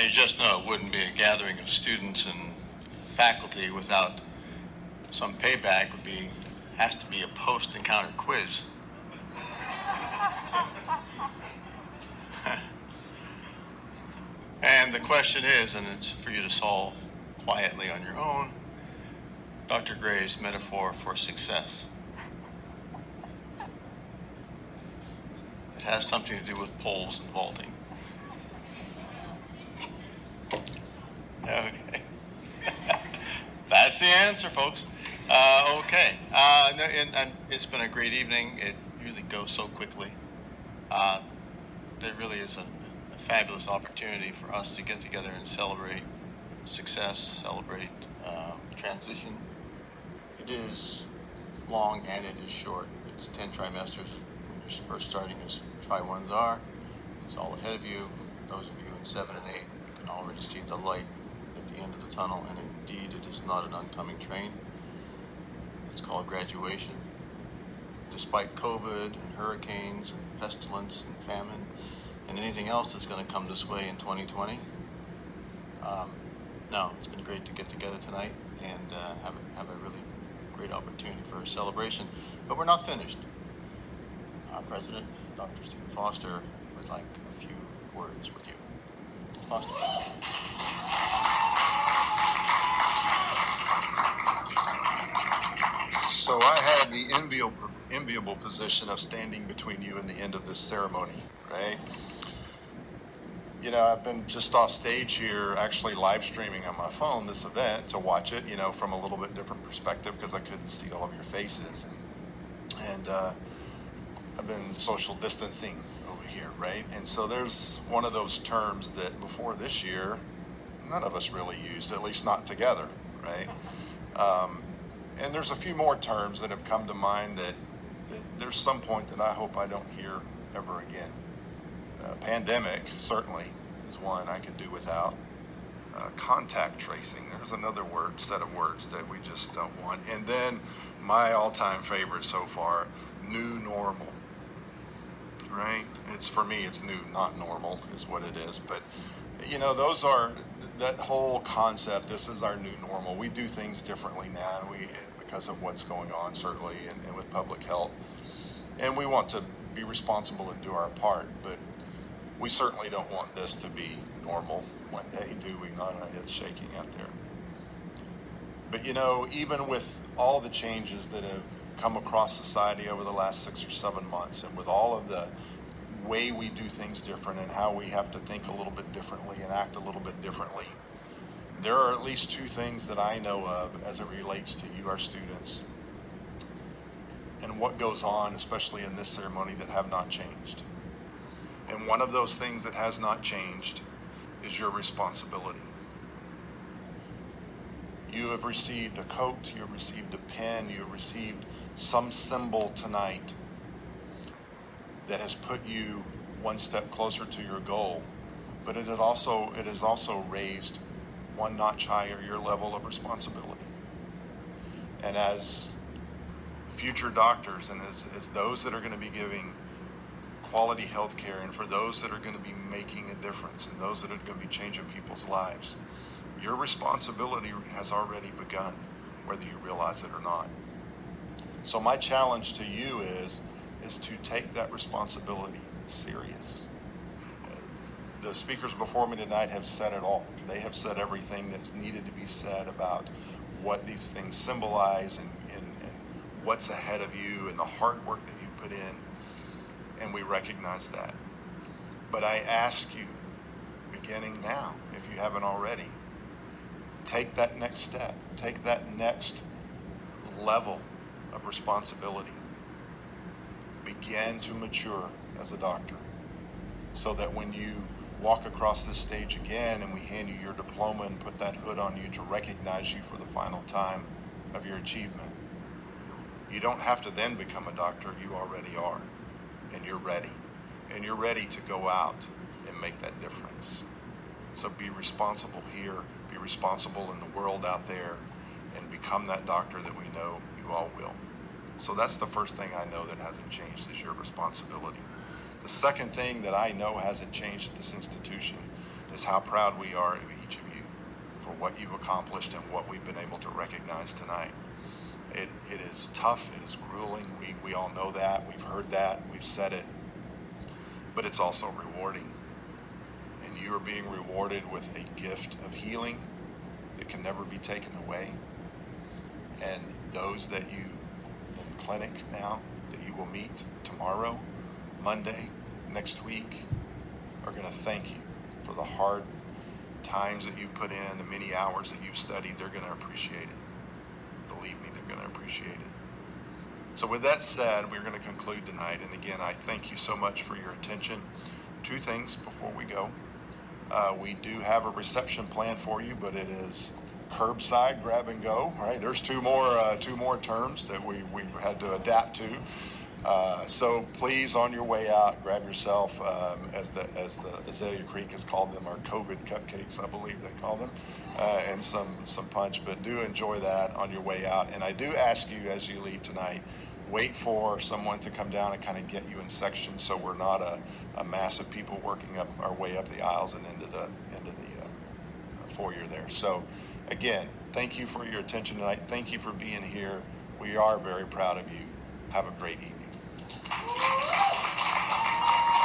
You just know it wouldn't be a gathering of students and faculty without some payback. Has to be a post-encounter quiz. And the question is, and it's for you to solve quietly on your own, Dr. Gray's metaphor for success. It has something to do with poles and vaulting. Okay. That's the answer, folks. Okay. And it's been a great evening. It really goes so quickly. There really is a fabulous opportunity for us to get together and celebrate success, celebrate transition. It is long and it is short. It's 10 trimesters when you're first starting as Tri-1s are. It's all ahead of you. Those of you in 7 and 8 can already see the light at the end of the tunnel, and indeed it is not an oncoming train. It's called graduation. Despite COVID and hurricanes and pestilence and famine and anything else that's going to come this way in 2020, no, it's been great to get together tonight and have a really great opportunity for a celebration. But we're not finished. Our president, Dr. Stephen Foster, would like a few words with you. Foster. So I had the enviable position of standing between you and the end of this ceremony, right? You know, I've been just off stage here, actually live streaming on my phone this event to watch it, from a little bit different perspective because I couldn't see all of your faces. And I've been social distancing over here, right? And so there's one of those terms that before this year, none of us really used, at least not together, right? And there's a few more terms that have come to mind that there's some point that I hope I don't hear ever again. Pandemic, certainly, is one I could do without. Contact tracing, there's another set of words that we just don't want. And then my all-time favorite so far, new normal, right? For me, it's new, not normal is what it is. But, those are, that whole concept, this is our new normal. We do things differently now because of what's going on, certainly, and with public health. And we want to be responsible and do our part, but we certainly don't want this to be normal one day, do we? Not our heads shaking out there. But even with all the changes that have come across society over the last 6 or 7 months, and with all of the way we do things different and how we have to think a little bit differently and act a little bit differently, there are at least two things that I know of as it relates to you, our students, and what goes on, especially in this ceremony, that have not changed. And one of those things that has not changed is your responsibility. You have received a coat, you have received a pen, you have received some symbol tonight that has put you one step closer to your goal, but it has also raised one notch higher your level of responsibility. And as future doctors and as those that are going to be giving quality health care, and for those that are going to be making a difference and those that are going to be changing people's lives, your responsibility has already begun, whether you realize it or not. So my challenge to you is to take that responsibility serious. The speakers before me tonight have said it all. They have said everything that's needed to be said about what these things symbolize and what's ahead of you and the hard work that you put in. And we recognize that. But I ask you, beginning now, if you haven't already, take that next step. Take that next level of responsibility. Begin to mature as a doctor so that when you walk across this stage again and we hand you your diploma and put that hood on you to recognize you for the final time of your achievement, you don't have to then become a doctor. You already are. And you're ready. And you're ready to go out and make that difference. So be responsible here, be responsible in the world out there, and become that doctor that we know you all will. So that's the first thing I know that hasn't changed, is your responsibility. The second thing that I know hasn't changed at this institution is how proud we are of each of you for what you've accomplished and what we've been able to recognize tonight. It is tough, it is grueling, we all know that, we've heard that, we've said it, but it's also rewarding. And you are being rewarded with a gift of healing that can never be taken away. And those that you in clinic now, that you will meet tomorrow, Monday, next week, are going to thank you for the hard times that you've put in, the many hours that you've studied. They're going to appreciate it. Believe me, they're going to appreciate it. So with that said, we're going to conclude tonight. And again, I thank you so much for your attention. Two things before we go. We do have a reception plan for you, but it is curbside grab and go. Right? There's two more terms that we've had to adapt to. So please, on your way out, grab yourself, as the Azalea Creek has called them, our COVID cupcakes, I believe they call them, and some punch. But do enjoy that on your way out. And I do ask you, as you leave tonight, wait for someone to come down and kind of get you in sections, so we're not a mass of people working up our way up the aisles and into the foyer there. So again, thank you for your attention tonight. Thank you for being here. We are very proud of you. Have a great evening.